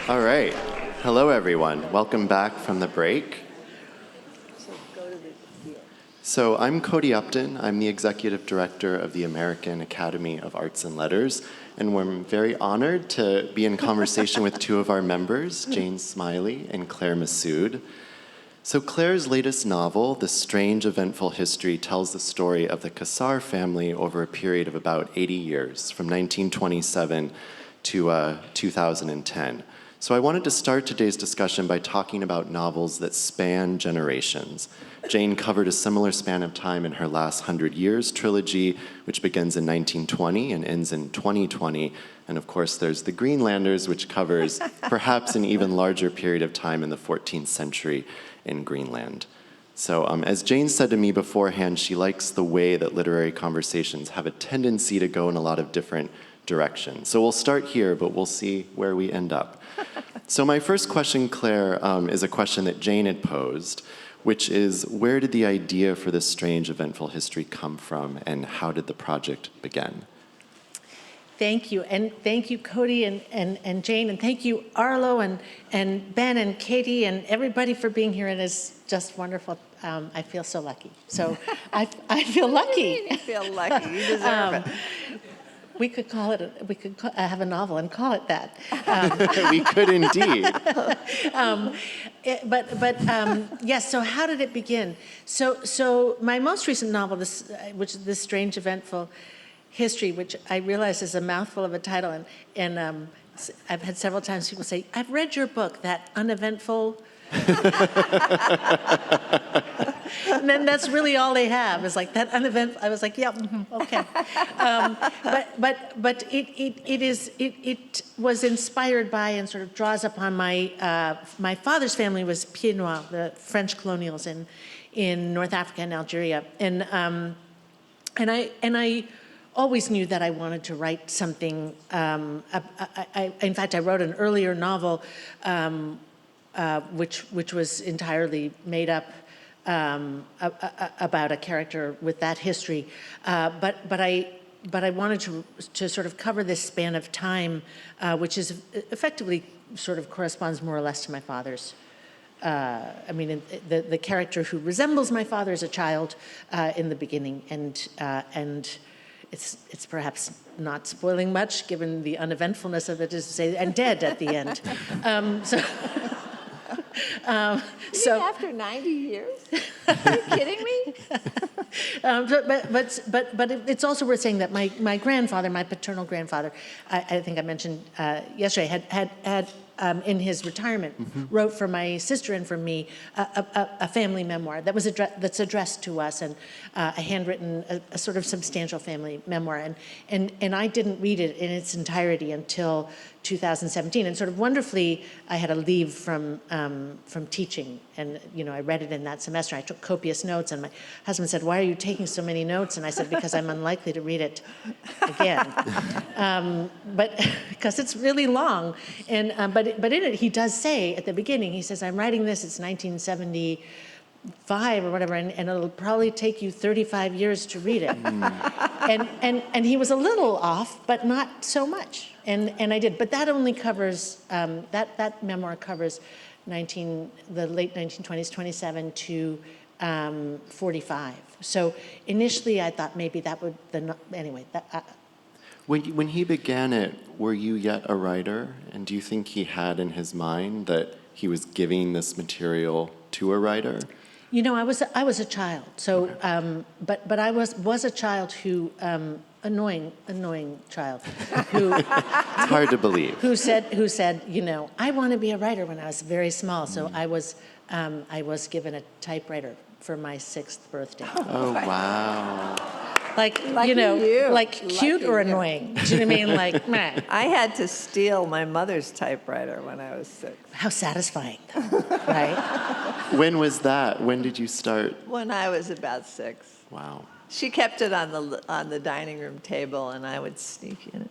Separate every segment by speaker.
Speaker 1: All right. Hello, everyone. Welcome back from the break. So I'm Cody Upton. I'm the Executive Director of the American Academy of Arts and Letters, and we're very honored to be in conversation with two of our members, Jane Smiley and Claire Messud. So Claire's latest novel, The Strange Eventful History, tells the story of the Cassar family over a period of about 80 years, from 1927 to 2010. So I wanted to start today's discussion by talking about novels that span generations. Jane covered a similar span of time in her last 100 Years trilogy, which begins in 1920 and ends in 2020. And of course, there's The Greenlanders, which covers perhaps an even larger period of time in the 14th century in Greenland. So as Jane said to me beforehand, she likes the way that literary conversations have a tendency to go in a lot of different directions. So we'll start here, but we'll see where we end up. So my first question, Claire, is a question that Jane had posed, which is, where did the idea for this strange, eventful history come from, and how did the project begin?
Speaker 2: Thank you, and thank you, Cody and Jane, and thank you, Arlo and Ben and Katie and everybody for being here. It is just wonderful. I feel so lucky. So I feel lucky.
Speaker 3: You feel lucky. You deserve it.
Speaker 2: We could call it. Have a novel and call it that.
Speaker 1: We could indeed.
Speaker 2: Yes. So how did it begin? So my most recent novel, which is This Strange Eventful History, which I realize is a mouthful of a title, and I've had several times people say, "I've read your book, that uneventful." And then that's really all they have is like that uneventful. I was like, yeah, okay. But it was inspired by and sort of draws upon my father's family was Pieds Noirs, the French colonials in North Africa and Algeria, and I always knew that I wanted to write something. In fact, I wrote an earlier novel, which was entirely made up about a character with that history, but I wanted to sort of cover this span of time, which is effectively sort of corresponds more or less to my father's. I mean, the character who resembles my father as a child in the beginning, and it's perhaps not spoiling much given the uneventfulness of it, is to say, and dead at the end.
Speaker 3: So after 90 years? Are you kidding me?
Speaker 2: But it's also worth saying that my grandfather, my paternal grandfather, I think I mentioned yesterday, had in his retirement, wrote for my sister and for me a family memoir that was that's addressed to us, and a handwritten, a sort of substantial family memoir, and I didn't read it in its entirety until 2017, and sort of wonderfully, I had a leave from teaching, and I read it in that semester. I took copious notes, and my husband said, "Why are you taking so many notes?" And I said, "Because I'm unlikely to read it again." But because it's really long, and but in it he does say at the beginning, he says, "I'm writing this. It's 1975 or whatever, and it'll probably take you 35 years to read it." And he was a little off, but not so much. And I did, but that only covers that memoir covers the late 1920s, 27 to 45. So initially, I thought maybe that would anyway.
Speaker 1: When he began it, were you yet a writer? And do you think he had in his mind that he was giving this material to a writer?
Speaker 2: I was a child. So, okay. But I was a child who annoying child who.
Speaker 1: It's hard to believe.
Speaker 2: Who said I want to be a writer when I was very small. So I was given a typewriter for my 6th birthday.
Speaker 1: Oh wow.
Speaker 2: Like cute or annoying. Do you know what I mean? Like, meh.
Speaker 3: I had to steal my mother's typewriter when I was 6.
Speaker 2: How satisfying, though, right?
Speaker 1: When was that? When did you start?
Speaker 3: When I was about 6.
Speaker 1: Wow.
Speaker 3: She kept it on the dining room table, and I would sneak in it.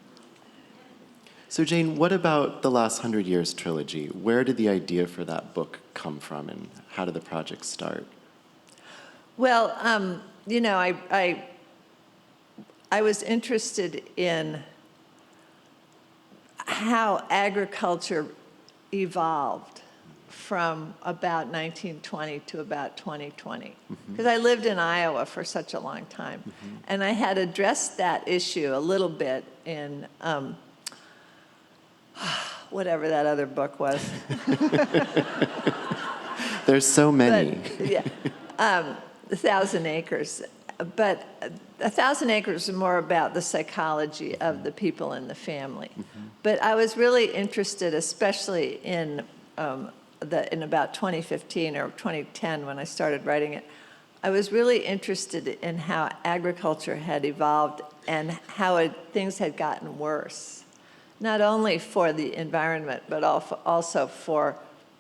Speaker 1: So Jane, what about the last 100 Years trilogy? Where did the idea for that book come from, and how did the project start?
Speaker 3: Well, I was interested in how agriculture evolved from about 1920 to about 2020. Because I lived in Iowa for such a long time. And I had addressed that issue a little bit in whatever that other book was.
Speaker 1: There's so many.
Speaker 3: But, yeah, 1,000 Acres. But 1,000 Acres is more about the psychology of the people in the family. But I was really interested, especially in about 2015 or 2010 when I started writing it. I was really interested in how agriculture had evolved and how things had gotten worse, not only for the environment, but also for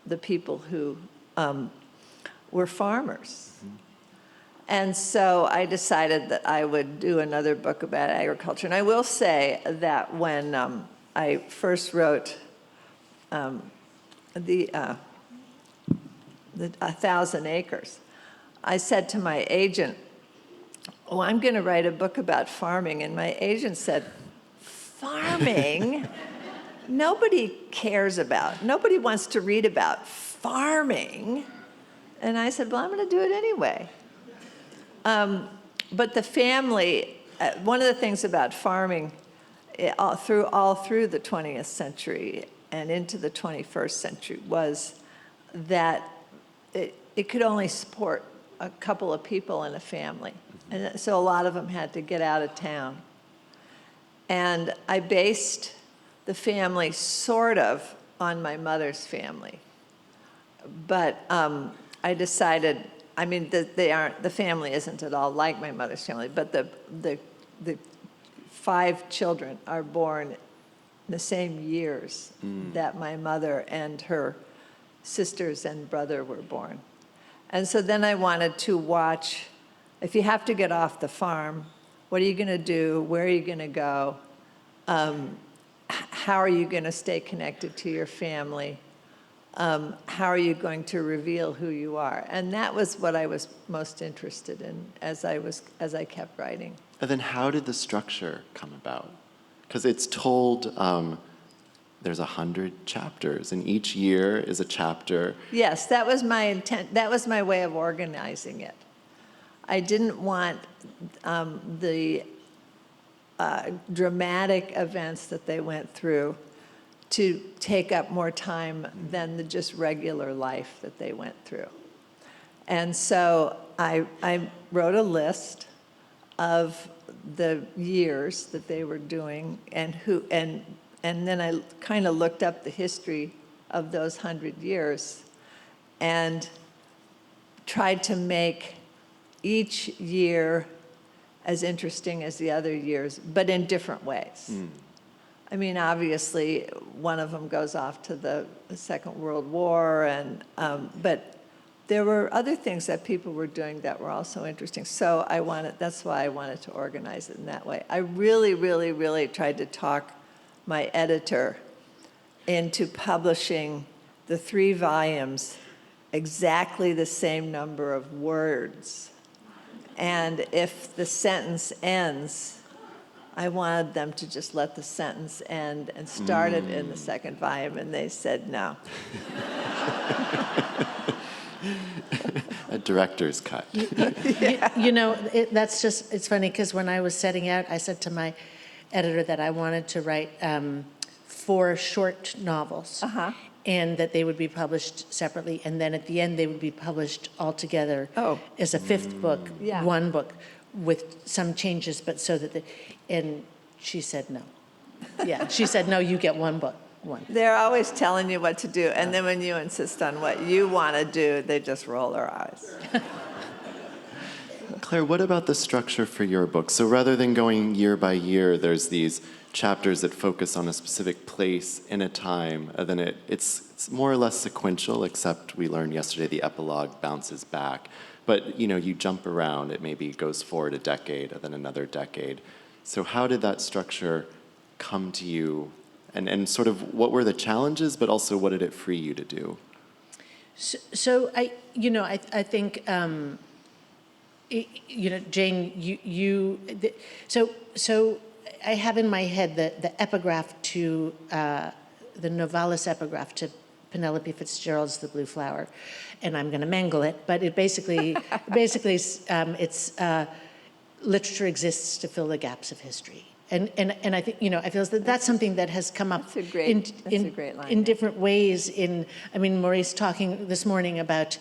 Speaker 3: the people who were farmers. And so I decided that I would do another book about agriculture. And I will say that when I first wrote the 1,000 Acres, I said to my agent, "Oh, I'm going to write a book about farming." And my agent said, "Farming? Nobody cares about, nobody wants to read about farming." And I said, "Well, I'm going to do it anyway." But the family, one of the things about farming all through the 20th century and into the 21st century was that it could only support a couple of people in a family. And so a lot of them had to get out of town. And I based the family sort of on my mother's family. But I decided, I mean, the family isn't at all like my mother's family, but the 5 children are born in the same years that my mother and her sisters and brother were born. And so then I wanted to watch, if you have to get off the farm, what are you going to do? Where are you going to go? How are you going to stay connected to your family? How are you going to reveal who you are? And that was what I was most interested in as I kept writing.
Speaker 1: And then how did the structure come about? Because it's told there's 100 chapters, and each year is a chapter.
Speaker 3: Yes, that was my intent. That was my way of organizing it. I didn't want the dramatic events that they went through to take up more time than the just regular life that they went through. And so I wrote a list of the years that they were doing and then I kind of looked up the history of those 100 years and tried to make each year as interesting as the other years, but in different ways. I mean, obviously, one of them goes off to the Second World War, but there were other things that people were doing that were also interesting. So that's why I wanted to organize it in that way. I really, really, really tried to talk my editor into publishing the 3 volumes, exactly the same number of words. And if the sentence ends, I wanted them to just let the sentence end and start it in the second volume, and they said no.
Speaker 1: A director's cut.
Speaker 2: You know, it's funny because when I was setting out, I said to my editor that I wanted to write 4 short novels, and that they would be published separately, and then at the end they would be published all together as a 5th book, one book, with some changes, but so that and she said no. Yeah, she said no, you get one book. They're
Speaker 3: always telling you what to do, and then when you insist on what you want to do, they just roll their eyes.
Speaker 1: Claire, what about the structure for your book? So rather than going year by year, there's these chapters that focus on a specific place in a time, and then it's more or less sequential, except we learned yesterday the epilogue bounces back. But you jump around, it maybe goes forward a decade and then another decade. So how did that structure come to you? And sort of what were the challenges, but also what did it free you to do?
Speaker 2: So I think, Jane, so I have in my head the epigraph to, the novalis epigraph to Penelope Fitzgerald's The Blue Flower, and I'm going to mangle it, but it basically, it's literature exists to fill the gaps of history. And I think, I feel that that's something that has come up
Speaker 3: That's a great line,
Speaker 2: in
Speaker 3: yeah.
Speaker 2: different ways. Maurice talking this morning about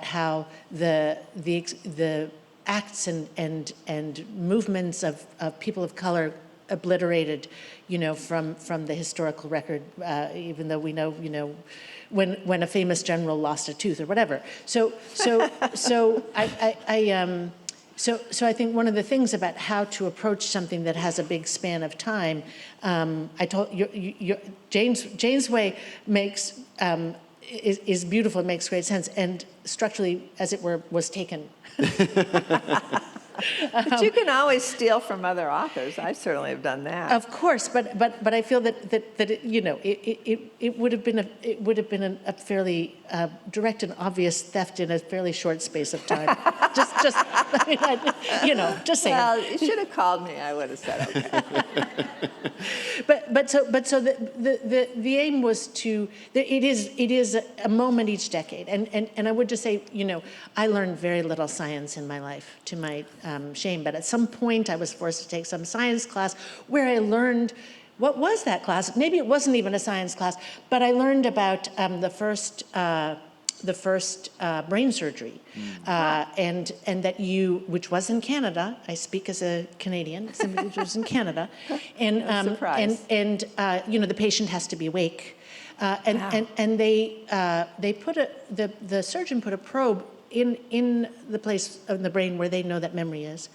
Speaker 2: how the acts and movements of people of color obliterated, from the historical record, even though we know, when a famous general lost a tooth or whatever. So I think one of the things about how to approach something that has a big span of time, I told you, Jane's way makes is beautiful. It makes great sense, and structurally, as it were, was taken.
Speaker 3: But you can always steal from other authors. I certainly have done that.
Speaker 2: Of course, but I feel that it would have been a fairly direct and obvious theft in a fairly short space of time. just just saying.
Speaker 3: Well, you should have called me. I would have said okay.
Speaker 2: But so the aim was to, it is a moment each decade, and I would just say, I learned very little science in my life, to my shame, but at some point I was forced to take some science class where I learned, what was that class? Maybe it wasn't even a science class, but I learned about the first brain surgery, and that which was in Canada. I speak as a Canadian, somebody who was in Canada, and the patient has to be awake, and they put the surgeon put a probe in the place of the brain where they know that memory is,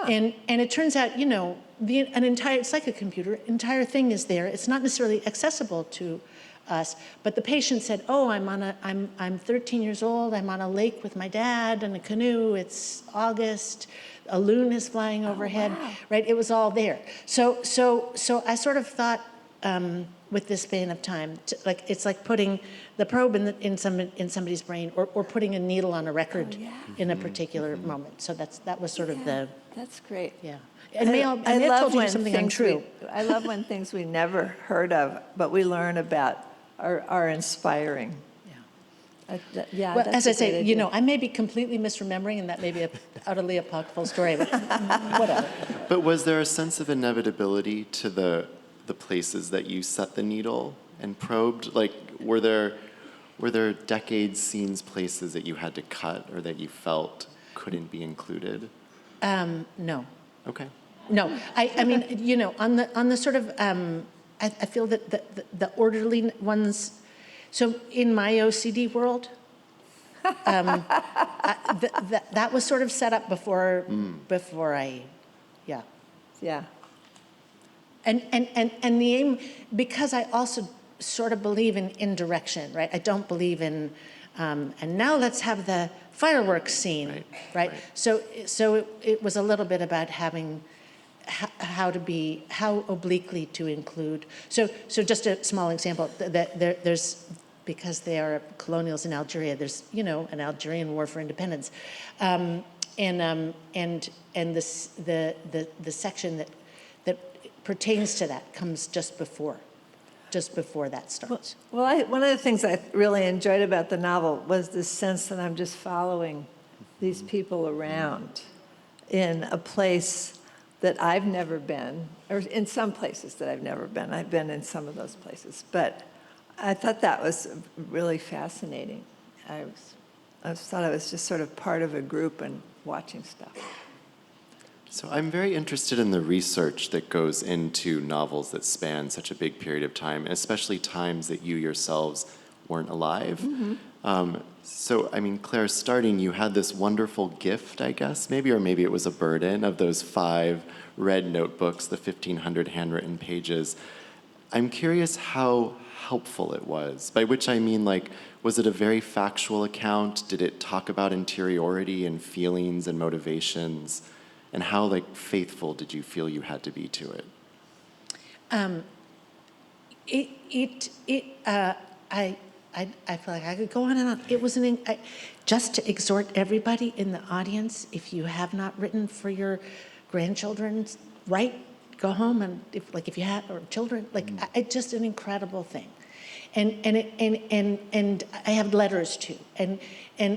Speaker 2: and it turns out it's like a computer, entire thing is there. It's not necessarily accessible to us, but the patient said, "Oh, I'm 13 years old. I'm on a lake with my dad in a canoe. It's August. A loon is flying overhead."
Speaker 3: Wow.
Speaker 2: Right? It was all there. So I sort of thought, with this span of time, it's like putting the probe in somebody's brain, or putting a needle on a record in a particular moment. So that was sort of the.
Speaker 3: That's great.
Speaker 2: Yeah. And I may have told you something untrue.
Speaker 3: I love when things we never heard of, but we learn about, are inspiring.
Speaker 2: Yeah. Well, as I say, I may be completely misremembering, and that may be an utterly apocryphal story, but whatever.
Speaker 1: But was there a sense of inevitability to the places that you set the needle and probed? Like, were there decades, scenes, places that you had to cut or that you felt couldn't be included?
Speaker 2: No.
Speaker 1: Okay.
Speaker 2: No, I mean, on the sort of, I feel that the orderly ones. So in my OCD world, that was sort of set up before I, yeah.
Speaker 3: Yeah.
Speaker 2: And the aim, because I also sort of believe in direction, right? I don't believe in, and now let's have the fireworks scene, right? So it was a little bit about having how obliquely to include. So just a small example, that there's, because they are colonials in Algeria, there's an Algerian war for independence, and the section that pertains to that comes just before that starts.
Speaker 3: Well, one of the things I really enjoyed about the novel was this sense that I'm just following these people around in a place that I've never been, or in some places that I've never been. I've been in some of those places, but I thought that was really fascinating. I thought I was just sort of part of a group and watching stuff.
Speaker 1: So I'm very interested in the research that goes into novels that span such a big period of time, and especially times that you yourselves weren't alive. Mm-hmm. So, I mean, Claire, starting, you had this wonderful gift, I guess, maybe it was a burden, of those 5 red notebooks, the 1,500 handwritten pages. I'm curious how helpful it was, by which I mean, was it a very factual account? Did it talk about interiority and feelings and motivations? And how, faithful did you feel you had to be to it?
Speaker 2: I feel like I could go on and on. It was just to exhort everybody in the audience, if you have not written for your grandchildren, write, go home, and if you have, or children, it's just an incredible thing. And I have letters too, and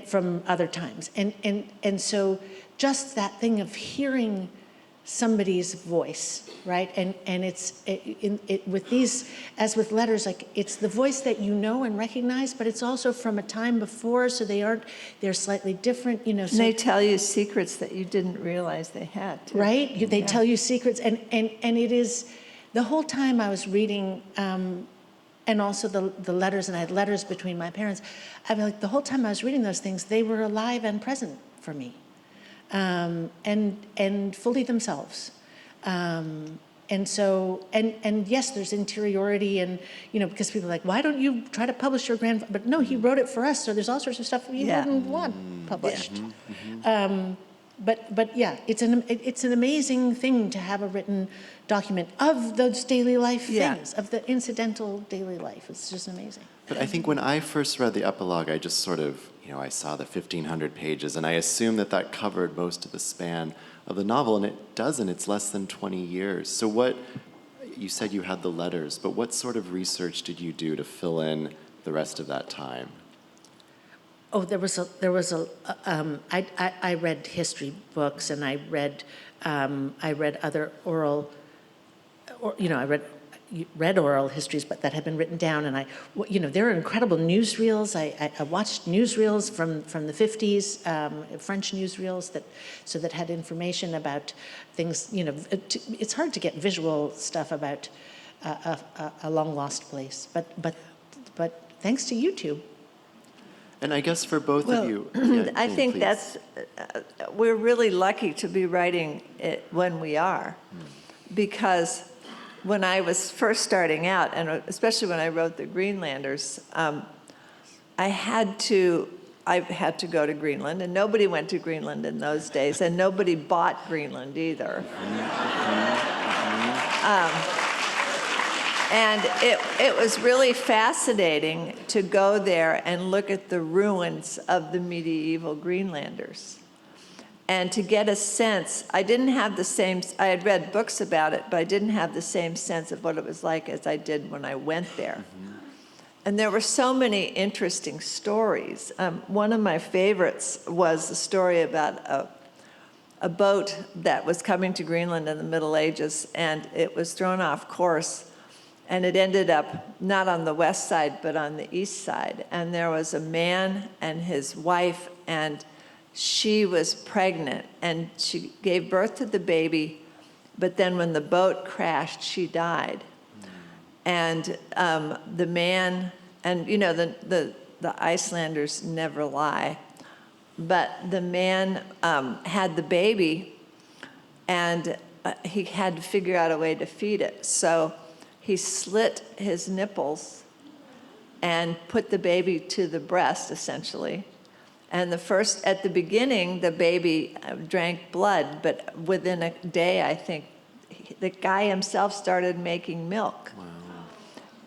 Speaker 2: from other times, and so just that thing of hearing somebody's voice, right? And it's with these, as with letters, like it's the voice that you know and recognize, but it's also from a time before, so they're slightly different, you know. So,
Speaker 3: And they tell you secrets that you didn't realize they had, too.
Speaker 2: right? They tell you secrets, and it is, the whole time I was reading, and also the letters, and I had letters between my parents, I mean, like the whole time I was reading those things, they were alive and present for me. And fully themselves. And so, and yes, there's interiority, and, you know, because people are like, why don't you try to publish your grandfather? But no, he wrote it for us, so there's all sorts of stuff we wouldn't want published. But yeah, it's an amazing thing to have a written document of those daily life things, of the incidental daily life. It's just amazing.
Speaker 1: But I think when I first read the epilogue, I just sort of, I saw the 1,500 pages, and I assumed that covered most of the span of the novel, and it doesn't. It's less than 20 years. So you said you had the letters, but what sort of research did you do to fill in the rest of that time?
Speaker 2: Oh, I read history books, and I read other oral, I read oral histories, but that had been written down, and there are incredible newsreels. I watched newsreels from the 50s, French newsreels that had information about things. It's hard to get visual stuff about a long lost place, but thanks to YouTube.
Speaker 1: And I guess for both of you,
Speaker 3: I think
Speaker 1: please.
Speaker 3: we're really lucky to be writing it when we are, because when I was first starting out, and especially when I wrote the Greenlanders, I had to go to Greenland, and nobody went to Greenland in those days, and nobody bought Greenland either. And it was really fascinating to go there and look at the ruins of the medieval Greenlanders. And to get a sense, I had read books about it, but I didn't have the same sense of what it was like as I did when I went there. And there were so many interesting stories. One of my favorites was the story about a boat that was coming to Greenland in the Middle Ages, and it was thrown off course, and it ended up not on the west side, but on the east side. And there was a man and his wife, and she was pregnant, and she gave birth to the baby, but then when the boat crashed, she died. And the man, and the Icelanders never lie, but the man had the baby, and he had to figure out a way to feed it. So he slit his nipples and put the baby to the breast, essentially. And at the beginning, the baby drank blood, but within a day, I think, the guy himself started making milk. Wow.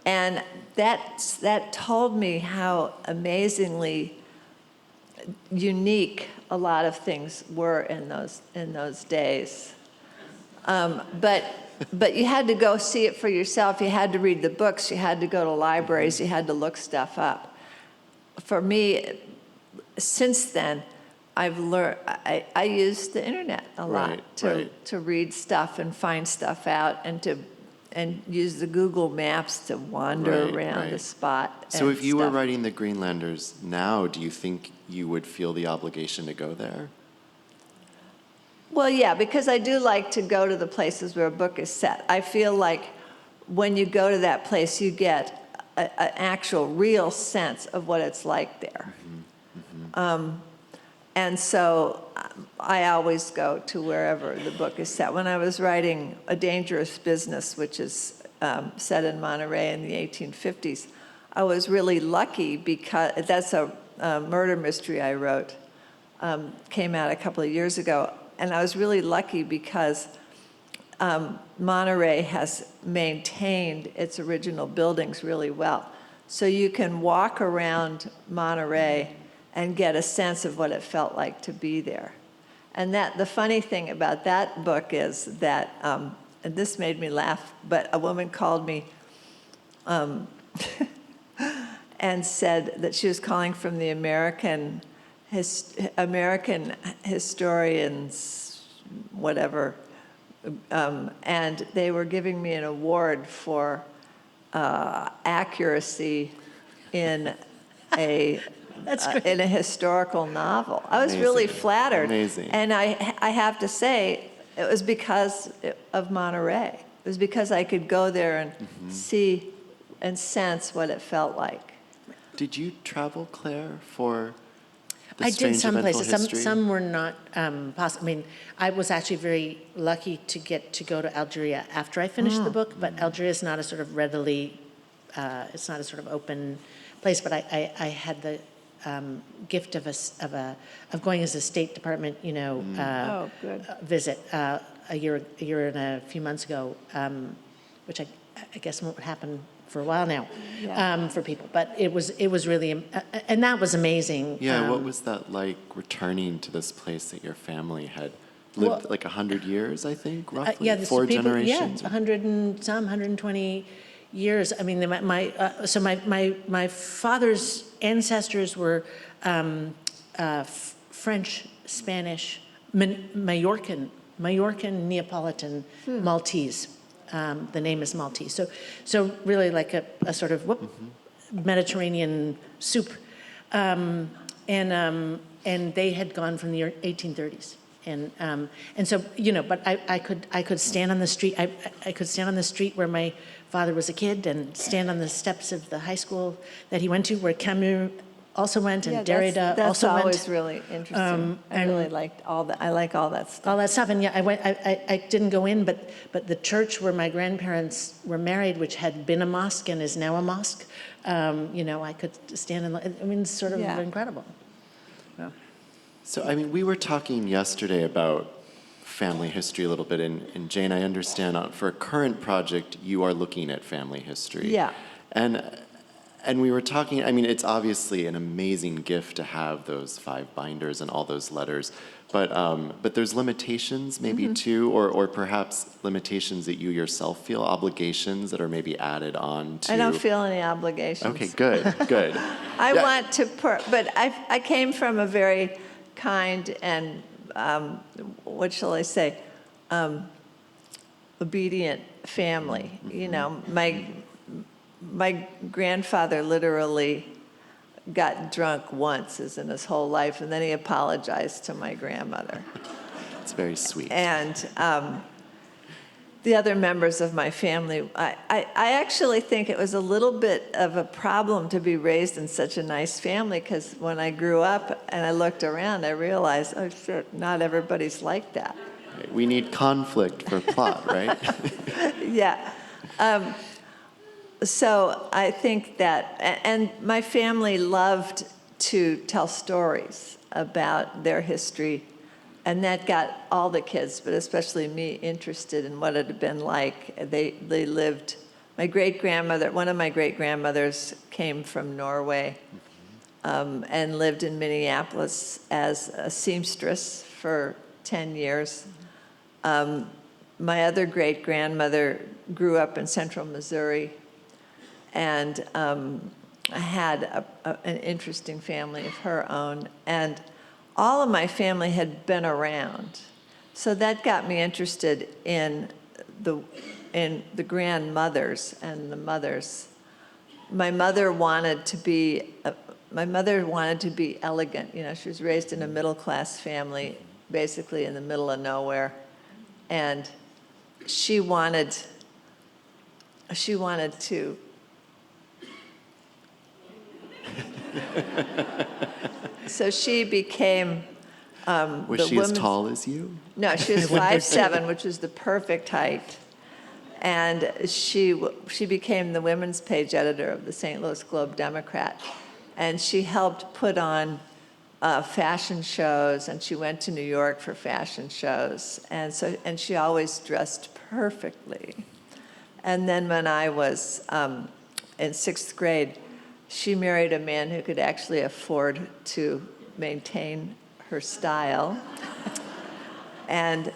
Speaker 3: And that told me how amazingly unique a lot of things were in those days. But you had to go see it for yourself. You had to read the books. You had to go to libraries. You had to look stuff up. For me, since then, I've learned, I use the internet a lot to read stuff and find stuff out, and use the Google Maps to wander around the spot.
Speaker 1: So if you were writing the Greenlanders now, do you think you would feel the obligation to go there?
Speaker 3: Well, yeah, because I do like to go to the places where a book is set. I feel like when you go to that place, you get an actual, real sense of what it's like there. And so I always go to wherever the book is set. When I was writing A Dangerous Business, which is set in Monterey in the 1850s, I was really lucky because that's a murder mystery I wrote, came out a couple of years ago. And I was really lucky because Monterey has maintained its original buildings really well. So you can walk around Monterey and get a sense of what it felt like to be there. And the funny thing about that book is that, and this made me laugh, but a woman called me and said that she was calling from the American historians, whatever, and they were giving me an award for accuracy in a
Speaker 2: That's great.
Speaker 3: in a historical novel. I was really
Speaker 1: Amazing.
Speaker 3: flattered.
Speaker 1: Amazing.
Speaker 3: And I have to say, it was because of Monterey. It was because I could go there and see and sense what it felt like.
Speaker 1: Did you travel, Claire, for the
Speaker 2: I did
Speaker 1: strange
Speaker 2: some
Speaker 1: eventful
Speaker 2: places.
Speaker 1: history?
Speaker 2: Some were not possible. I mean, I was actually very lucky to get to go to Algeria after I finished the book, but Algeria is not a sort of readily, it's not a sort of open place. But I had the gift of going as a State Department,
Speaker 3: Oh, good.
Speaker 2: visit a year and a few months ago, which I guess won't happen for a while now,
Speaker 3: Yeah.
Speaker 2: for people. But it was really, and that was amazing.
Speaker 1: Yeah, what was that like, returning to this place that your family had lived like 100 years, I think, roughly?
Speaker 2: Yeah, this
Speaker 1: 4
Speaker 2: people,
Speaker 1: generations?
Speaker 2: Yeah, 100 and some, 120 years. I mean, my father's ancestors were French, Spanish, Mallorcan, Neapolitan, Maltese. The name is Maltese. So really like a sort of Mediterranean soup. And they had gone from the 1830s. And so, but I could stand on the street. I could stand on the street where my father was a kid, and stand on the steps of the high school that he went to, where Camus also went, and Derrida also went.
Speaker 3: That's always really interesting. I really liked all that. I like all that stuff.
Speaker 2: All that stuff, and yeah, I didn't go in, but the church where my grandparents were married, which had been a mosque and is now a mosque, I could stand and, I mean, it's sort of incredible.
Speaker 1: So, I mean, we were talking yesterday about family history a little bit, and Jane, I understand for a current project, you are looking at family history.
Speaker 3: Yeah.
Speaker 1: And we were talking, I mean, it's obviously an amazing gift to have those 5 binders and all those letters, but there's limitations maybe too, or perhaps limitations that you yourself feel, obligations that are maybe added on to.
Speaker 3: I don't feel any obligations.
Speaker 1: Okay, good.
Speaker 3: I want to, but I came from a very kind and, what shall I say, obedient family. My grandfather literally got drunk once in his whole life, and then he apologized to my grandmother.
Speaker 1: It's very sweet.
Speaker 3: And the other members of my family, I actually think it was a little bit of a problem to be raised in such a nice family, because when I grew up and I looked around, I realized, oh shit, not everybody's like that.
Speaker 1: We need conflict for plot, right?
Speaker 3: Yeah. So I think that, and my family loved to tell stories about their history, and that got all the kids, but especially me, interested in what it had been like. They lived, one of my great-grandmothers came from Norway and lived in Minneapolis as a seamstress for 10 years. My other great-grandmother grew up in central Missouri, and had an interesting family of her own. And all of my family had been around. So that got me interested in the grandmothers and the mothers. My mother wanted to be elegant. She was raised in a middle-class family, basically in the middle of nowhere. And she wanted to so she became
Speaker 1: Was she as tall as you?
Speaker 3: No, she was 5'7", which is the perfect height. And she became the women's page editor of the St. Louis Globe-Democrat. And she helped put on fashion shows, and she went to New York for fashion shows. And she always dressed perfectly. And then when I was in 6th grade, she married a man who could actually afford to maintain her style. And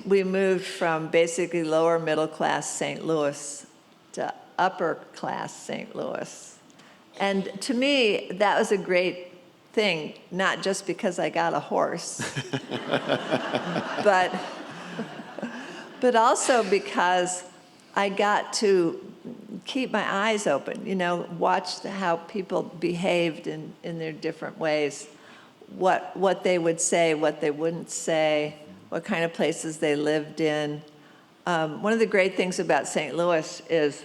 Speaker 3: we moved from basically lower middle class St. Louis to upper class St. Louis. And to me, that was a great thing, not just because I got a horse, but also because I got to keep my eyes open, watch how people behaved in their different ways, what they would say, what they wouldn't say, what kind of places they lived in. One of the great things about St. Louis is,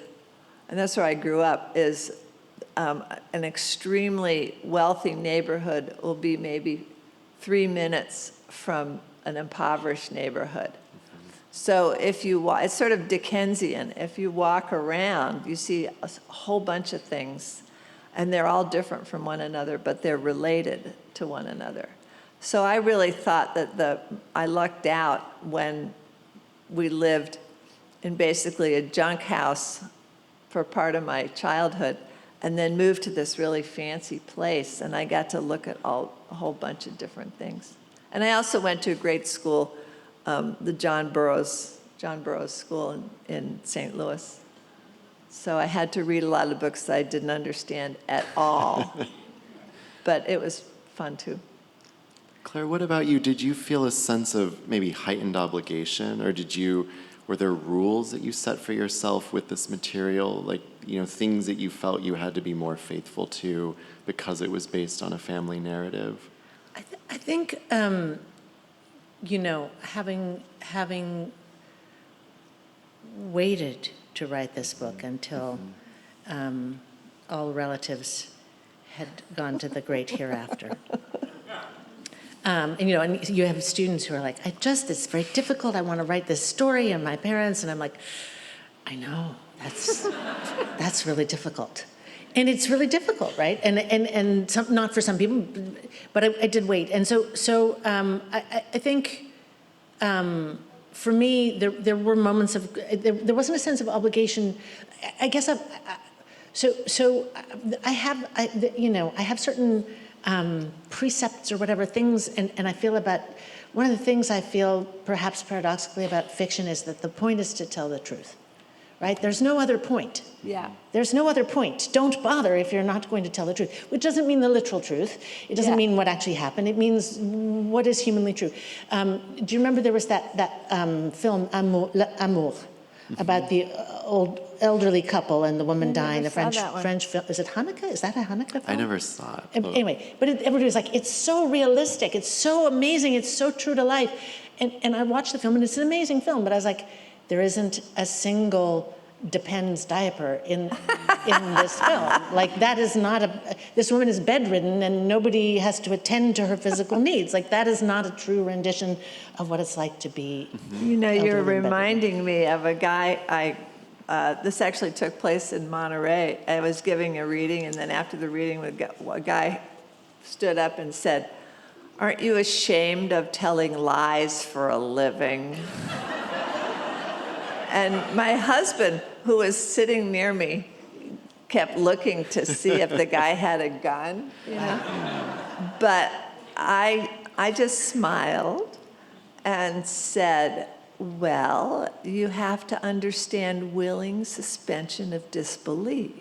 Speaker 3: and that's where I grew up, is an extremely wealthy neighborhood will be maybe 3 minutes from an impoverished neighborhood. So if you it's sort of Dickensian. If you walk around, you see a whole bunch of things, and they're all different from one another, but they're related to one another. So I really thought that I lucked out when we lived in basically a junk house for part of my childhood, and then moved to this really fancy place, and I got to look at a whole bunch of different things. And I also went to a great school, the John Burroughs School in St. Louis. So I had to read a lot of books that I didn't understand at all, but it was fun too.
Speaker 1: Claire, what about you? Did you feel a sense of maybe heightened obligation, or were there rules that you set for yourself with this material, like, things that you felt you had to be more faithful to because it was based on a family narrative?
Speaker 2: I think, having waited to write this book until all relatives had gone to the great hereafter. And you have students who are like, it's very difficult. I want to write this story, and my parents, and I'm like, I know, that's really difficult. And it's really difficult, right? And not for some people, but I did wait. And so I think for me, there were moments of, there wasn't a sense of obligation. I guess I have certain precepts or whatever things, and I feel about, one of the things I feel perhaps paradoxically about fiction is that the point is to tell the truth, right? There's no other point.
Speaker 3: Yeah.
Speaker 2: There's no other point. Don't bother if you're not going to tell the truth, which doesn't mean the literal truth. It doesn't mean what actually happened. It means what is humanly true. Do you remember there was that film, Amour, about the old elderly couple and the woman dying, the French film. Is it Hanukkah? Is that a Hanukkah film?
Speaker 1: I never saw it.
Speaker 2: Anyway, but everybody was like, it's so realistic, it's so amazing, it's so true to life. And I watched the film, and it's an amazing film, but I was like, there isn't a single Depends diaper in this film. Like, that is not this woman is bedridden and nobody has to attend to her physical needs. Like, that is not a true rendition of what it's like to be
Speaker 3: You're reminding me of a guy, this actually took place in Monterey. I was giving a reading, and then after the reading, a guy stood up and said, "Aren't you ashamed of telling lies for a living?" And my husband, who was sitting near me, kept looking to see if the guy had a gun, But I just smiled and said, well, you have to understand willing suspension of disbelief.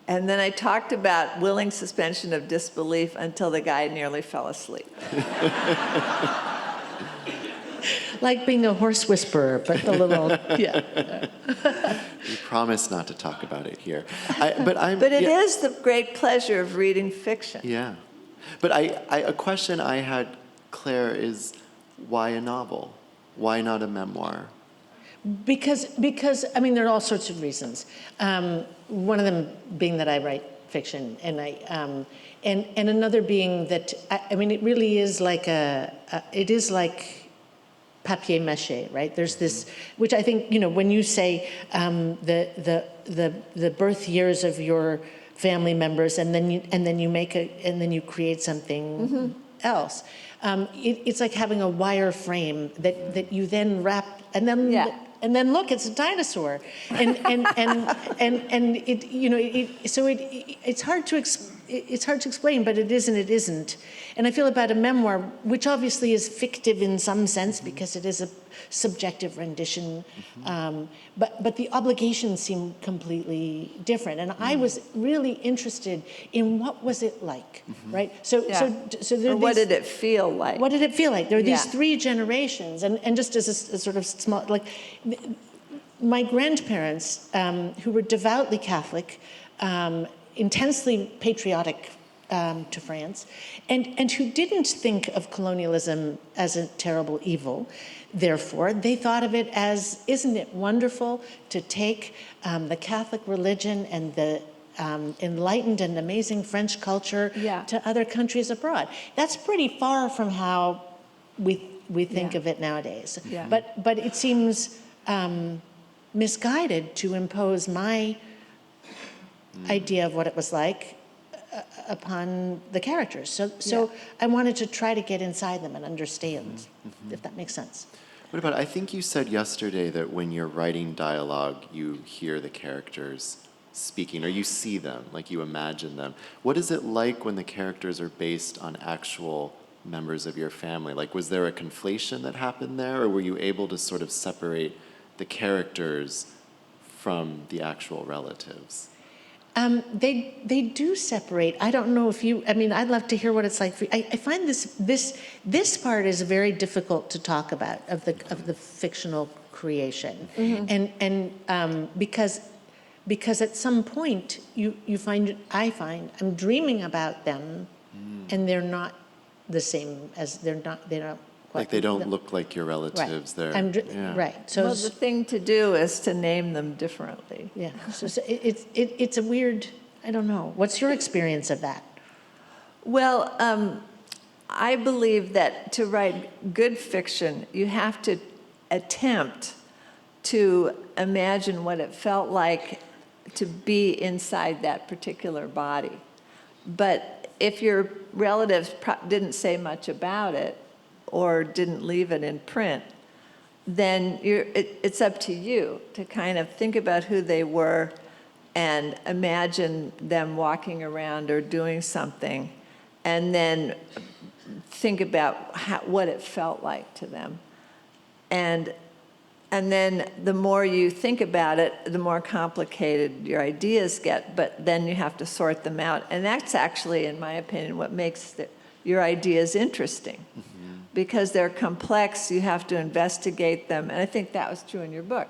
Speaker 3: And then I talked about willing suspension of disbelief until the guy nearly fell asleep.
Speaker 2: Like being a horse whisperer, but a little,
Speaker 1: We promise not to talk about it here.
Speaker 3: But it is the great pleasure of reading fiction.
Speaker 1: Yeah. But a question I had, Claire, is why a novel? Why not a memoir?
Speaker 2: Because there are all sorts of reasons. One of them being that I write fiction, and and another being that it really is like it is like papier mâché, right? There's this, which I think, when you say the birth years of your family members, and then you create something else. It's like having a wire frame that you then wrap, and then look, it's a dinosaur, and it, it's hard to it's hard to explain, but it is and it isn't. And I feel about a memoir, which obviously is fictive in some sense because it is a subjective rendition, but the obligations seem completely different. And I was really interested in what was it like, right? So there
Speaker 3: Or what did it feel like?
Speaker 2: what did it feel like? There are these
Speaker 3: Yeah.
Speaker 2: three generations, and just as a sort of small, like, my grandparents, who were devoutly Catholic, intensely patriotic to France, and who didn't think of colonialism as a terrible evil. Therefore, they thought of it as, isn't it wonderful to take the Catholic religion and the enlightened and amazing French culture
Speaker 3: Yeah.
Speaker 2: to other countries abroad? That's pretty far from how we think
Speaker 3: Yeah.
Speaker 2: of it nowadays.
Speaker 3: Yeah.
Speaker 2: But it seems misguided to impose my idea of what it was like upon the characters. So I wanted to try to get inside them and understand, if that makes sense.
Speaker 1: What about, I think you said yesterday that when you're writing dialogue, you hear the characters speaking, or you see them, like you imagine them. What is it like when the characters are based on actual members of your family? Like, was there a conflation that happened there, or were you able to sort of separate the characters from the actual relatives?
Speaker 2: They do separate. I don't know if you. I mean, I'd love to hear what it's like for you. I find this part is very difficult to talk about of the fictional creation, and because at some point I find I'm dreaming about them, and they're not the same as they're not quite,
Speaker 1: Like they don't look like your relatives.
Speaker 2: Right.
Speaker 1: They're
Speaker 2: Right. So
Speaker 3: Well, the thing to do is to name them differently.
Speaker 2: yeah. So it's a weird. I don't know. What's your experience of that?
Speaker 3: Well, I believe that to write good fiction, you have to attempt to imagine what it felt like to be inside that particular body. But if your relatives didn't say much about it or didn't leave it in print, then it's up to you to kind of think about who they were and imagine them walking around or doing something, and then think about what it felt like to them. And then the more you think about it, the more complicated your ideas get, but then you have to sort them out. And that's actually, in my opinion, what makes your ideas interesting. Because they're complex, you have to investigate them. And I think that was true in your book.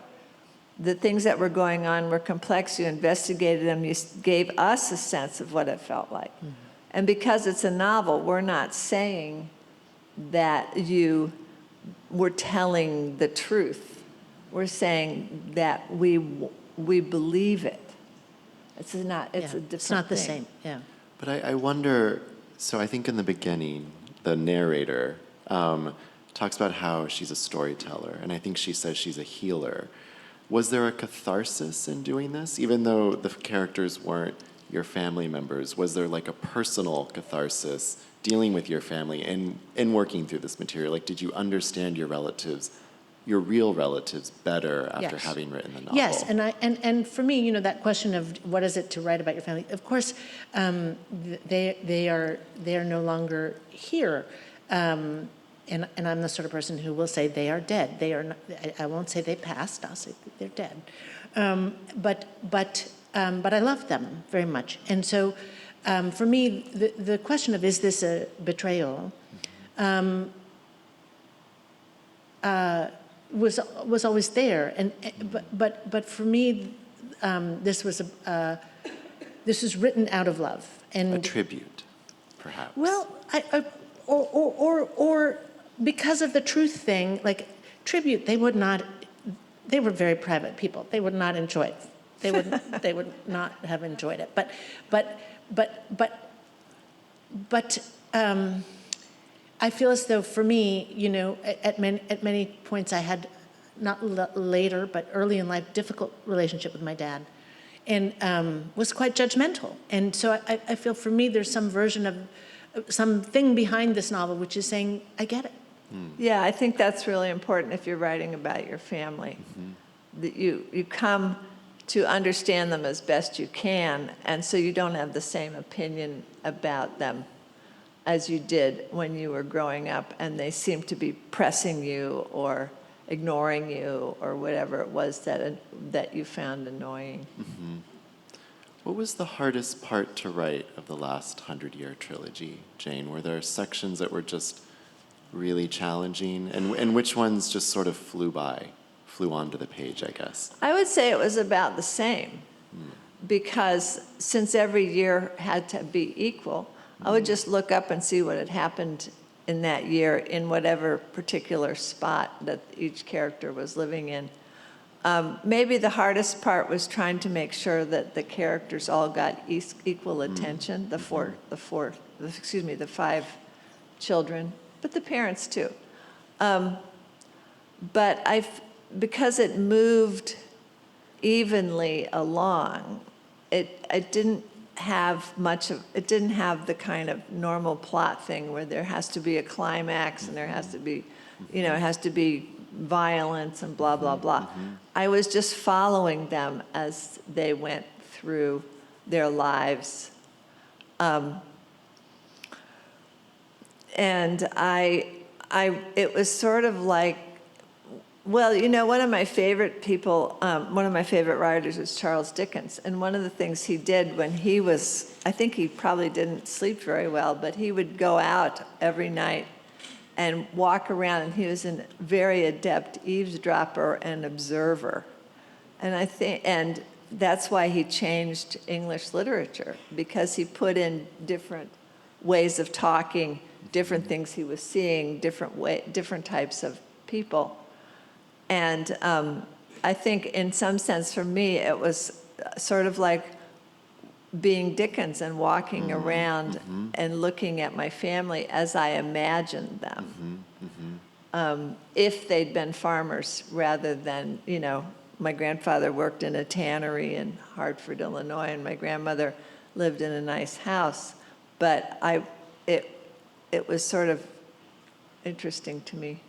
Speaker 3: The things that were going on were complex, you investigated them, you gave us a sense of what it felt like. And because it's a novel, we're not saying that you were telling the truth. We're saying that we believe it. It's not, it's a different
Speaker 2: It's not the
Speaker 3: thing.
Speaker 2: same. Yeah.
Speaker 1: But I wonder, so I think in the beginning, the narrator talks about how she's a storyteller, and I think she says she's a healer. Was there a catharsis in doing this? Even though the characters weren't your family members, was there like a personal catharsis dealing with your family and working through this material? Like, did you understand your relatives, your real relatives, better after
Speaker 2: Yes.
Speaker 1: having written the novel?
Speaker 2: Yes, and for me, that question of what is it to write about your family? Of course, they are no longer here, and I'm the sort of person who will say they are dead. They are not. I won't say they passed. I'll say they're dead. But I love them very much, and so for me, the question of is this a betrayal? Was always there, but for me, this was written out of love and
Speaker 1: A tribute, perhaps.
Speaker 2: well, or because of the truth thing, like tribute, they would not. They were very private people. They would not enjoy it. They would not have enjoyed it. But I feel as though for me, at many points I had, not later, but early in life, difficult relationship with my dad, and was quite judgmental. And so I feel for me there's some version of something behind this novel which is saying, I get it.
Speaker 3: Yeah, I think that's really important if you're writing about your family. That you come to understand them as best you can, and so you don't have the same opinion about them as you did when you were growing up, and they seem to be pressing you or ignoring you or whatever it was that you found annoying.
Speaker 1: Mm-hmm. What was the hardest part to write of the last 100-year trilogy, Jane? Were there sections that were just really challenging, and which ones just sort of flew onto the page, I guess?
Speaker 3: I would say it was about the same, because since every year had to be equal, I would just look up and see what had happened in that year in whatever particular spot that each character was living in. Maybe the hardest part was trying to make sure that the characters all got equal attention, the five children, but the parents too. But because it moved evenly along, it didn't have the kind of normal plot thing where there has to be a climax and there has to be, it has to be violence and blah, blah, blah. I was just following them as they went through their lives. And it was sort of like, well, one of my favorite people, one of my favorite writers was Charles Dickens. And one of the things he did when he was, I think he probably didn't sleep very well, but he would go out every night and walk around, and he was a very adept eavesdropper and observer. And that's why he changed English literature, because he put in different ways of talking, different things he was seeing, different types of people. And I think in some sense for me, it was sort of like being Dickens and walking around and looking at my family as I imagined them. If they'd been farmers rather than, my grandfather worked in a tannery in Hartford, Illinois, and my grandmother lived in a nice house. But it was sort of interesting to me.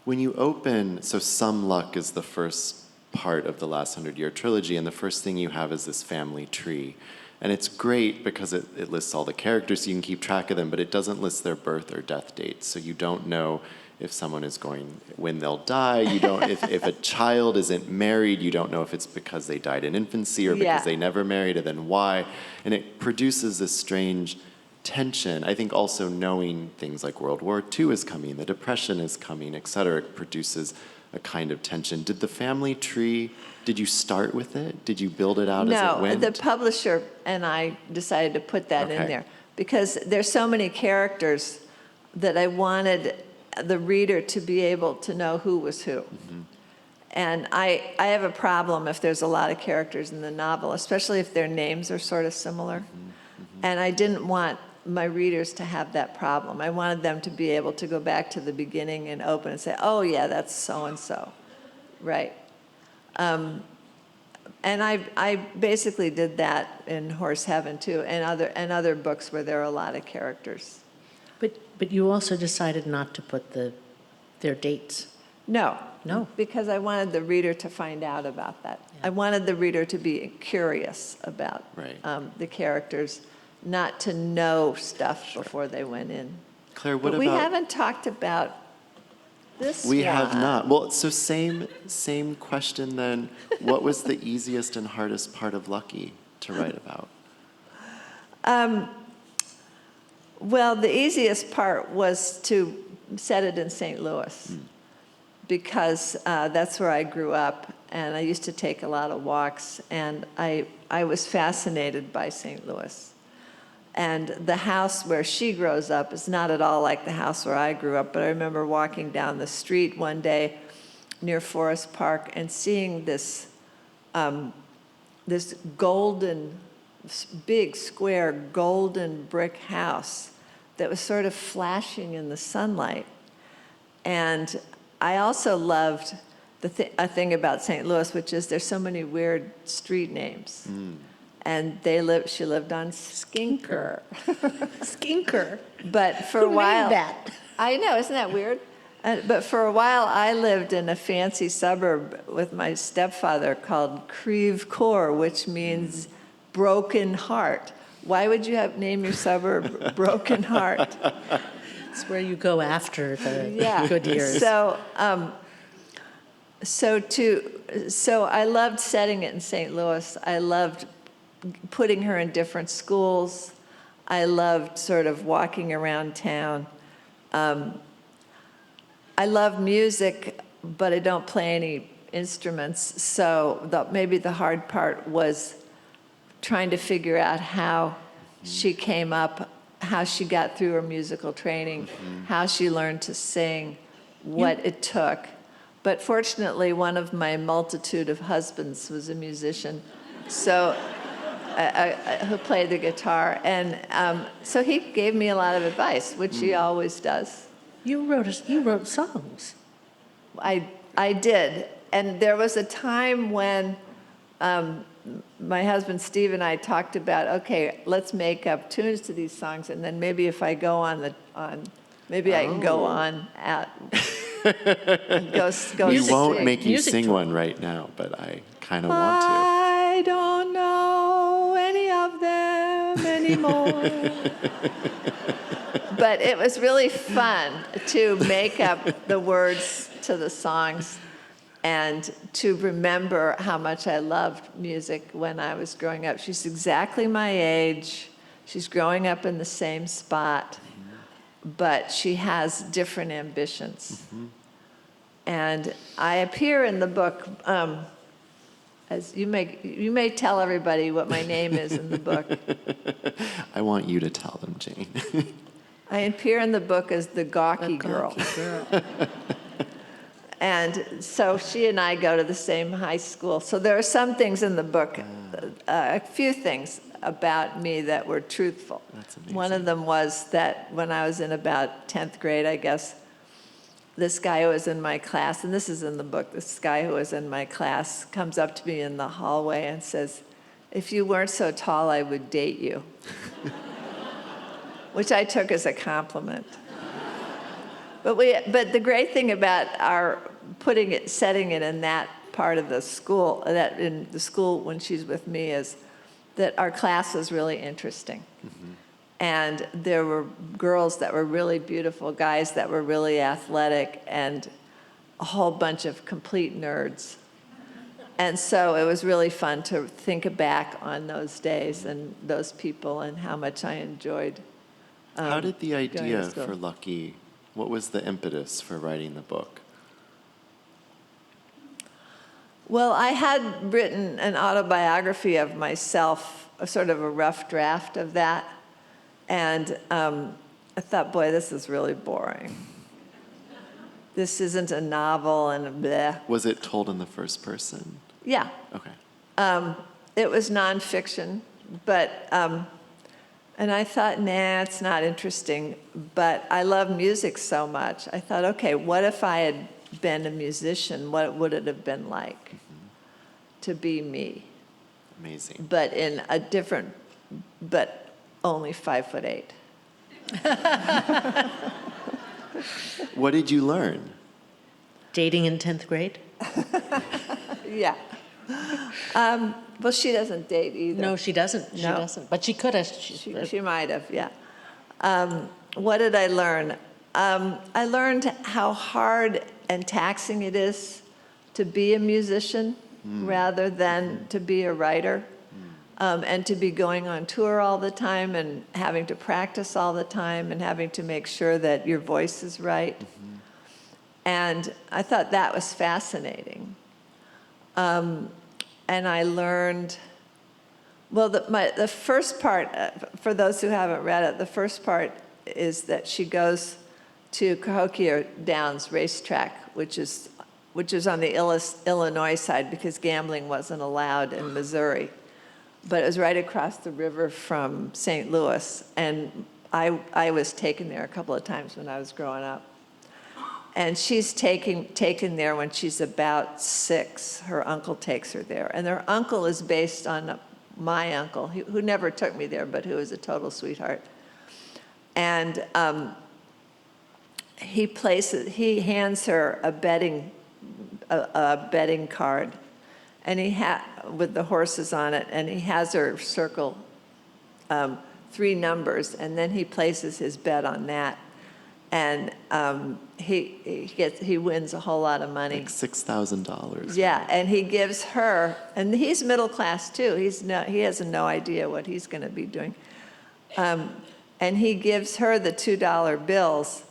Speaker 1: When you open, so Some Luck is the first part of the last 100-year trilogy, and the first thing you have is this family tree. And it's great because it lists all the characters so you can keep track of them, but it doesn't list their birth or death dates. So you don't know if someone is when they'll die. You don't, if a child isn't married, you don't know if it's because they died in infancy or because they never married, and then why. And it produces this strange tension. I think also knowing things like World War II is coming, the Depression is coming, et cetera, it produces a kind of tension. Did the family tree, did you start with it? Did you build it out as it went?
Speaker 3: No, the publisher and I decided to put that in there because there's so many characters that I wanted the reader to be able to know who was who. And I have a problem if there's a lot of characters in the novel, especially if their names are sort of similar. And I didn't want my readers to have that problem. I wanted them to be able to go back to the beginning and open and say, oh yeah, that's so-and-so, right? And I basically did that in Horse Heaven too, and other books where there are a lot of characters.
Speaker 2: But you also decided not to put their dates.
Speaker 3: No,
Speaker 2: No.
Speaker 3: because I wanted the reader to find out about that. I wanted the reader to be curious about the characters, not to know stuff before they went in.
Speaker 1: Claire, what
Speaker 3: but
Speaker 1: about...
Speaker 3: we haven't talked about this
Speaker 1: We
Speaker 3: one.
Speaker 1: have not. Well, so same question then. What was the easiest and hardest part of Lucky to write about?
Speaker 3: Well, the easiest part was to set it in St. Louis because that's where I grew up, and I used to take a lot of walks, and I was fascinated by St. Louis. And the house where she grows up is not at all like the house where I grew up, but I remember walking down the street one day near Forest Park and seeing this golden, big, square, golden brick house that was sort of flashing in the sunlight. And I also loved a thing about St. Louis, which is there's so many weird street names. And she lived on Skinker.
Speaker 2: Skinker.
Speaker 3: But for a
Speaker 2: Who named
Speaker 3: while.
Speaker 2: that?
Speaker 3: I know, isn't that weird? But for a while, I lived in a fancy suburb with my stepfather called Creve Coeur, which means broken heart. Why would you name your suburb Broken Heart?
Speaker 2: It's where you go after the
Speaker 3: Yeah.
Speaker 2: good years.
Speaker 3: So I loved setting it in St. Louis. I loved putting her in different schools. I loved sort of walking around town. I love music, but I don't play any instruments. So maybe the hard part was trying to figure out how she came up, how she got through her musical training, how she learned to sing, what it took. But fortunately, one of my multitude of husbands was a musician, so who played the guitar, and so he gave me a lot of advice, which he always does.
Speaker 2: You wrote songs.
Speaker 3: I did, and there was a time when my husband Steve and I talked about, okay, let's make up tunes to these songs, and then maybe if I go maybe I can go on at go.
Speaker 1: We
Speaker 3: sing.
Speaker 1: won't make you
Speaker 2: Music
Speaker 1: sing
Speaker 2: tour.
Speaker 1: one right now, but I kind of want to.
Speaker 3: I don't know any of them anymore. But it was really fun to make up the words to the songs and to remember how much I loved music when I was growing up. She's exactly my age. She's growing up in the same spot, but she has different ambitions. And I appear in the book, as you may tell everybody what my name is in the book.
Speaker 1: I want you to tell them, Jane.
Speaker 3: I appear in the book as the gawky girl. And so she and I go to the same high school. So there are some things in the book, a few things about me that were truthful.
Speaker 1: That's amazing.
Speaker 3: One of them was that when I was in about 10th grade, I guess, this guy who was in my class, and this is in the book, this guy who was in my class comes up to me in the hallway and says, "If you weren't so tall, I would date you." Which I took as a compliment. But the great thing about our setting it in that part of the school, that in the school when she's with me, is that our class was really interesting. And there were girls that were really beautiful, guys that were really athletic, and a whole bunch of complete nerds. And so it was really fun to think back on those days and those people and how much I enjoyed.
Speaker 1: How did the
Speaker 3: going to
Speaker 1: idea
Speaker 3: school.
Speaker 1: for Lucky, what was the impetus for writing the book?
Speaker 3: Well, I had written an autobiography of myself, a sort of a rough draft of that, and I thought, boy, this is really boring. This isn't a novel and a bleh.
Speaker 1: Was it told in the first person?
Speaker 3: Yeah,
Speaker 1: Okay.
Speaker 3: it was nonfiction, but, and I thought, nah, it's not interesting, but I love music so much. I thought, okay, what if I had been a musician? What would it have been like to be me?
Speaker 1: Amazing.
Speaker 3: But in a different, but only 5'8".
Speaker 1: What did you learn?
Speaker 2: Dating in 10th grade?
Speaker 3: Yeah. Well, she doesn't date either.
Speaker 2: No, she doesn't. She
Speaker 3: No.
Speaker 2: doesn't. But she could have.
Speaker 3: She might have, yeah. What did I learn? I learned how hard and taxing it is to be a musician rather than to be a writer, and to be going on tour all the time and having to practice all the time and having to make sure that your voice is right. And I thought that was fascinating. And I learned, well, the first part, for those who haven't read it, the first part is that she goes to Cahokia Downs racetrack, which is on the Illinois side because gambling wasn't allowed in Missouri. But it was right across the river from St. Louis, and I was taken there a couple of times when I was growing up. And she's taken there when she's about 6. Her uncle takes her there. And her uncle is based on my uncle, who never took me there, but who is a total sweetheart. And he hands her a betting card, and with the horses on it, and he has her circle 3 numbers, and then he places his bet on that, and he wins a whole lot of money.
Speaker 1: Like $6,000.
Speaker 3: Yeah, and he gives her, and he's middle class too. He has no idea what he's going to be doing, and he gives her the $2 bills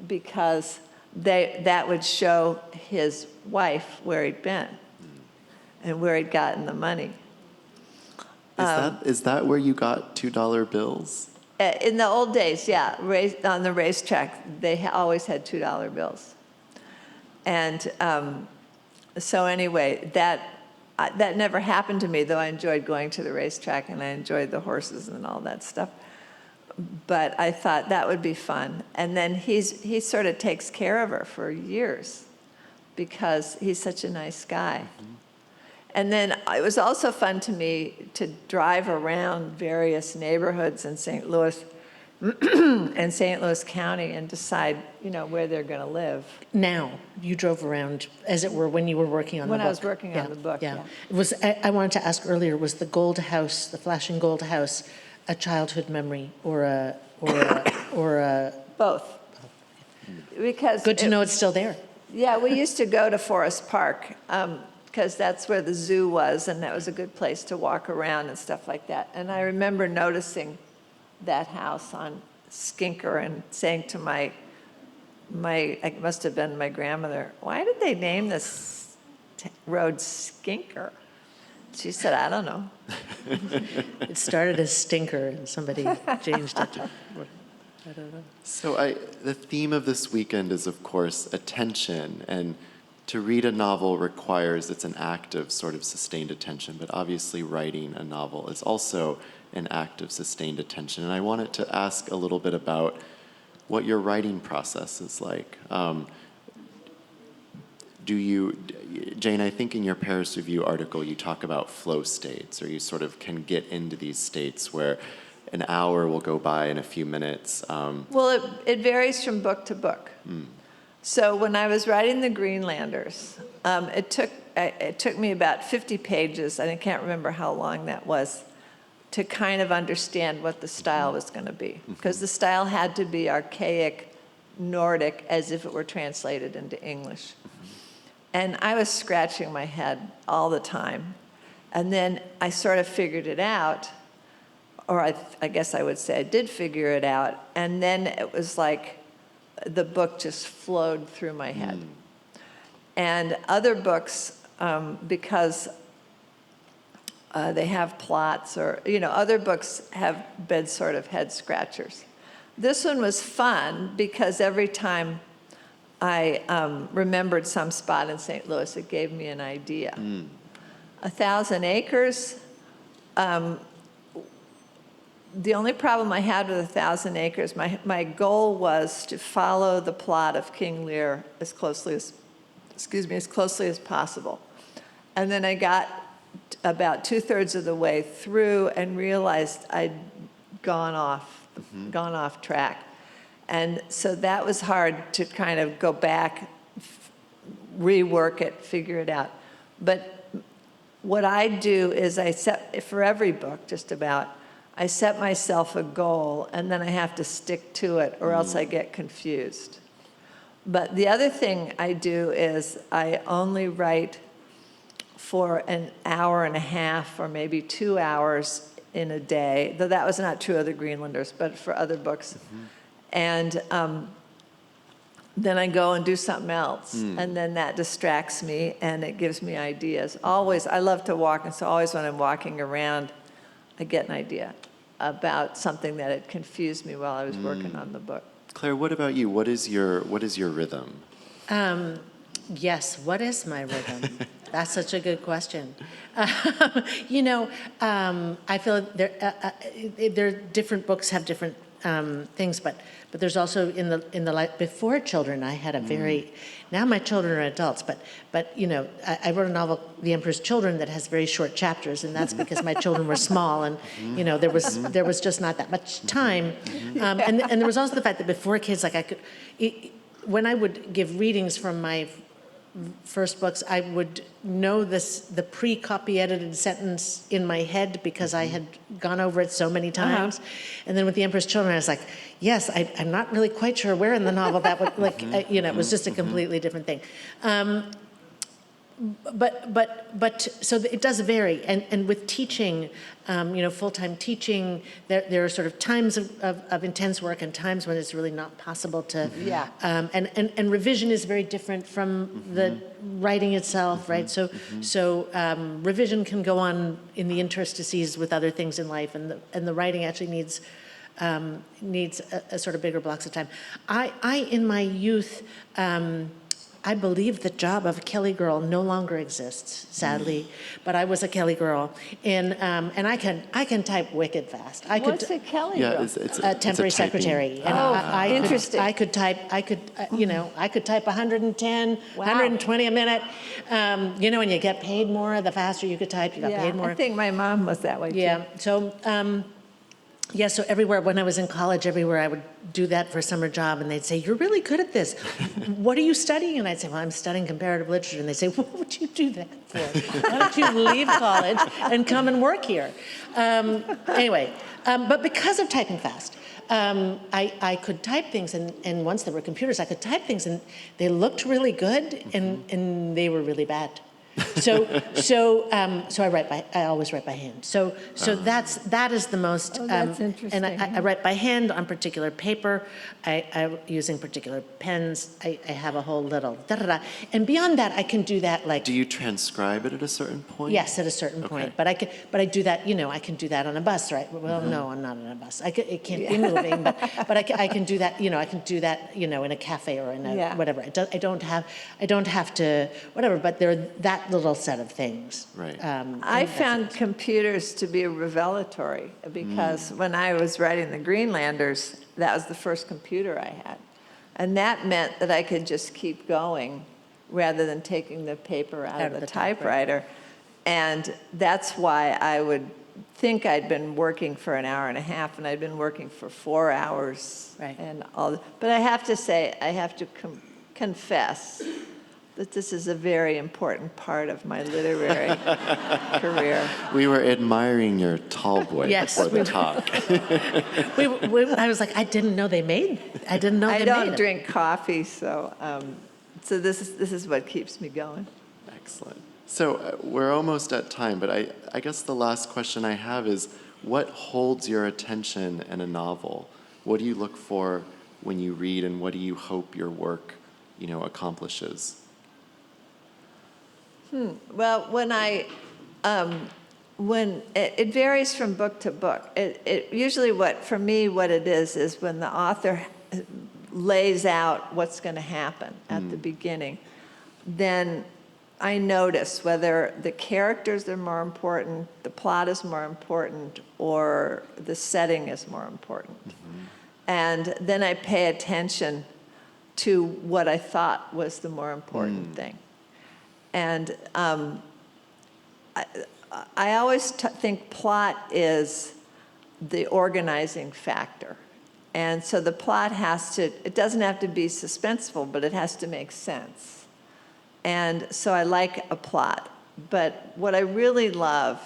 Speaker 3: because that would show his wife where he'd been and where he'd gotten the money.
Speaker 1: Is that where you got $2 bills?
Speaker 3: In the old days, yeah, on the racetrack, they always had $2 bills. And so anyway, that never happened to me, though I enjoyed going to the racetrack and I enjoyed the horses and all that stuff. But I thought that would be fun. And then he sort of takes care of her for years because he's such a nice guy. Mm-hmm. And then it was also fun to me to drive around various neighborhoods in St. Louis and St. Louis County and decide, where they're going to live.
Speaker 2: Now, you drove around, as it were, when you were working on the book.
Speaker 3: When I was working on the book, yeah.
Speaker 2: It was. I wanted to ask earlier, was the gold house, the flashing gold house, a childhood memory or a
Speaker 3: both? Because
Speaker 2: good to know it's still there.
Speaker 3: Yeah, we used to go to Forest Park because that's where the zoo was, and that was a good place to walk around and stuff like that. And I remember noticing that house on Skinker and saying to my it must have been my grandmother, why did they name this road Skinker? She said, I don't know.
Speaker 2: It started as Stinker and somebody changed it to, I don't know.
Speaker 1: So the theme of this weekend is, of course, attention. And to read a novel it's an act of sort of sustained attention. But obviously writing a novel is also an act of sustained attention. And I wanted to ask a little bit about what your writing process is like. Jane, I think in your Paris Review article, you talk about flow states, or you sort of can get into these states where an hour will go by in a few minutes.
Speaker 3: Well, it varies from book to book. Mm. So when I was writing The Greenlanders, it took me about 50 pages, and I can't remember how long that was, to kind of understand what the style was going to be. Because the style had to be archaic Nordic, as if it were translated into English. And I was scratching my head all the time. And then I sort of figured it out, or I guess I would say I did figure it out. And then it was like the book just flowed through my head. And other books, because they have plots, or, other books have been sort of head scratchers. This one was fun because every time I remembered some spot in St. Louis, it gave me an idea. 1,000 Acres, the only problem I had with 1,000 Acres, my goal was to follow the plot of King Lear as closely as possible. And then I got about 2/3 of the way through and realized I'd gone off track. And so that was hard to kind of go back, rework it, figure it out. But what I do is for every book, just about, I set myself a goal, and then I have to stick to it, or else I get confused. But the other thing I do is I only write for an hour and a half or maybe 2 hours in a day, though that was not true of The Greenlanders, but for other books. And then I go and do something else, and then that distracts me, and it gives me ideas. Always, I love to walk, and so always when I'm walking around, I get an idea about something that had confused me while I was working on the book.
Speaker 1: Claire, what about you? What is your rhythm?
Speaker 2: Yes, what is my rhythm? That's such a good question. I feel there different books have different things, but there's also in the life before children, I had a very, now my children are adults, but I wrote a novel, The Emperor's Children, that has very short chapters, and that's because my children were small, and there was just not that much time, and there was also the fact that before kids, like when I would give readings from my first books, I would know the pre-copy edited sentence in my head because I had gone over it so many times. And then with The Emperor's Children, I was like, yes, I'm not really quite sure where in the novel that would, like, it was just a completely different thing. But so it does vary, and with teaching, full-time teaching, there are sort of times of intense work and times when it's really not possible to.
Speaker 3: Yeah.
Speaker 2: And revision is very different from the writing itself, right? So revision can go on in the interstices with other things in life, and the writing actually needs a sort of bigger blocks of time. I in my youth. I believe the job of Kelly girl no longer exists, sadly, but I was a Kelly girl, and I can type wicked fast.
Speaker 3: What's a Kelly girl?
Speaker 1: It's
Speaker 2: A temporary
Speaker 1: it's a typing.
Speaker 2: secretary. And
Speaker 3: interesting.
Speaker 2: I could type 110, 120 a minute. And you get paid more the faster you could type. You got paid more.
Speaker 3: I think my mom was that way too.
Speaker 2: Yeah. So everywhere, when I was in college, everywhere I would do that for a summer job, and they'd say, "You're really good at this. What are you studying?" And I'd say, "Well, I'm studying comparative literature." And they'd say, "What would you do that for? Why don't you leave college and come and work here?" Anyway, but because of typing fast, I could type things, and once there were computers, I could type things, and they looked really good, and they were really bad. So I always write by hand. So that is the most.
Speaker 3: That's interesting.
Speaker 2: And I write by hand on particular paper. I'm using particular pens. I have a whole little da-da-da. And beyond that, I can do that like.
Speaker 1: Do you transcribe it at a certain point?
Speaker 2: Yes, at a certain point. But I do that. I can do that on a bus, right? Well, no, I'm not on a bus. It can't be moving, but I can do that. I can do that. In a cafe or in a whatever. I don't have to whatever. But there are that little set of things.
Speaker 1: Right.
Speaker 3: I found computers to be revelatory because when I was writing the Greenlanders, that was the first computer I had. And that meant that I could just keep going rather than taking the paper out of the typewriter. And that's why I would think I'd been working for an hour and a half, and I'd been working for 4 hours.
Speaker 2: Right.
Speaker 3: And all. But I have to say, I have to confess that this is a very important part of my literary career.
Speaker 1: We were admiring your tall boy before the talk.
Speaker 2: I was like, I didn't know they made. I didn't know they made it.
Speaker 3: I don't drink coffee, so this is what keeps me going.
Speaker 1: Excellent. So we're almost at time, but I guess the last question I have is, what holds your attention in a novel? What do you look for when you read, and what do you hope your work, accomplishes?
Speaker 3: Well, when it varies from book to book. It usually for me what it is when the author lays out what's going to happen at the beginning, then I notice whether the characters are more important, the plot is more important, or the setting is more important. And then I pay attention to what I thought was the more important thing. And I always think plot is the organizing factor. And so the plot it doesn't have to be suspenseful, but it has to make sense. And so I like a plot. But what I really love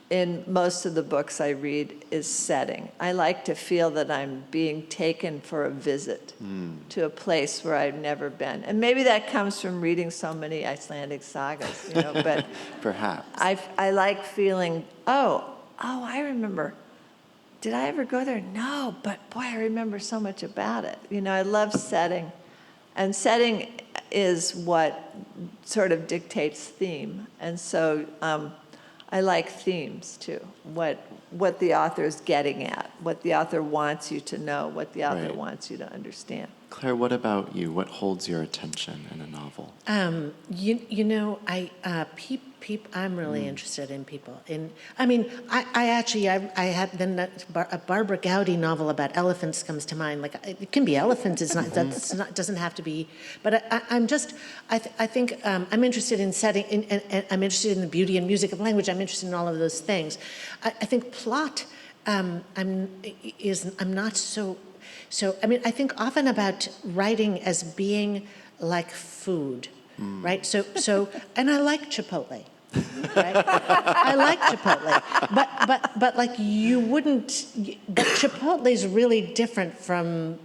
Speaker 3: in most of the books I read is setting. I like to feel that I'm being taken for a visit to a place where I've never been. And maybe that comes from reading so many Icelandic sagas, but
Speaker 1: Perhaps.
Speaker 3: I like feeling, I remember. Did I ever go there? No, but boy, I remember so much about it. I love setting. And setting is what sort of dictates theme. And so I like themes too. What the author is getting at, what the author wants you to know, what the author wants you to understand.
Speaker 1: Claire, what about you? What holds your attention in a novel?
Speaker 2: I'm really interested in people. I had then a Barbara Gowdy novel about elephants comes to mind. Like it can be elephants. It's not. That's not. Doesn't have to be. But I think I'm interested in setting. And I'm interested in the beauty and music of language. I'm interested in all of those things. I think plot. I'm not so. So, I mean, I think often about writing as being like food, right? So, and I like Chipotle, right? I like Chipotle, but like you wouldn't, but Chipotle's really different from,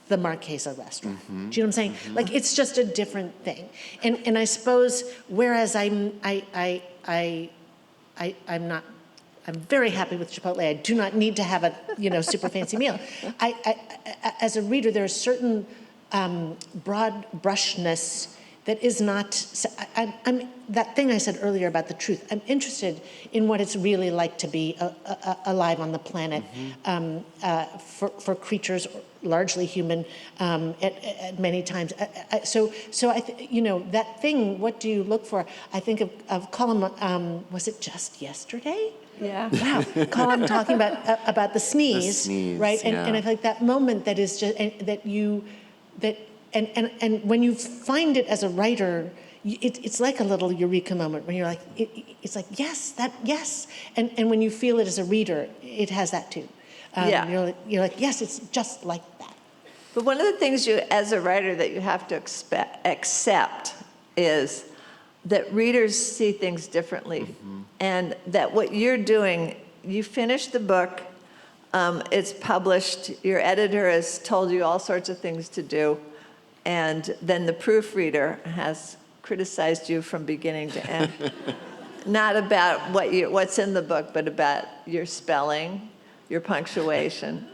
Speaker 2: the Marquesa restaurant. Do you know what I'm saying? Like it's just a different thing. And I suppose whereas I'm very happy with Chipotle. I do not need to have a super fancy meal. As a reader, there is certain broad brushness that is not. I'm that thing I said earlier about the truth. I'm interested in what it's really like to be alive on the planet for creatures largely human at many times. So that thing. What do you look for? I think of Colum. Was it just yesterday?
Speaker 3: Yeah.
Speaker 2: Wow, Colin talking about the sneeze,
Speaker 1: The sneeze,
Speaker 2: right? And,
Speaker 1: yeah.
Speaker 2: and I feel like that moment that is just and when you find it as a writer, it's like a little eureka moment when you're like, it's like yes, and when you feel it as a reader, it has that too.
Speaker 3: Yeah.
Speaker 2: You're like yes, it's just like that.
Speaker 3: But one of the things you, as a writer, that you have to accept is that readers see things differently, and that what you're doing, you finish the book, it's published, your editor has told you all sorts of things to do, and then the proofreader has criticized you from beginning to end. Not about what's in the book, but about your spelling, your punctuation.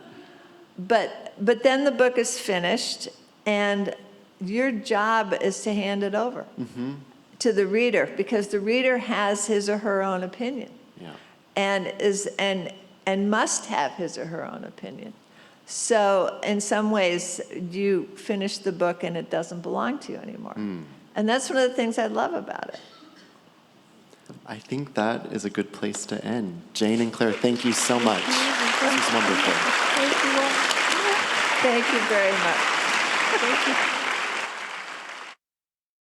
Speaker 3: But then the book is finished, and your job is to hand it over to the reader, because the reader has his or her own opinion, and must have his or her own opinion. So in some ways, you finish the book and it doesn't belong to you anymore. And that's one of the things I love about it.
Speaker 1: I think that is a good place to end. Jane and Claire, thank you so much. This was wonderful.
Speaker 3: Thank you very much. Thank you.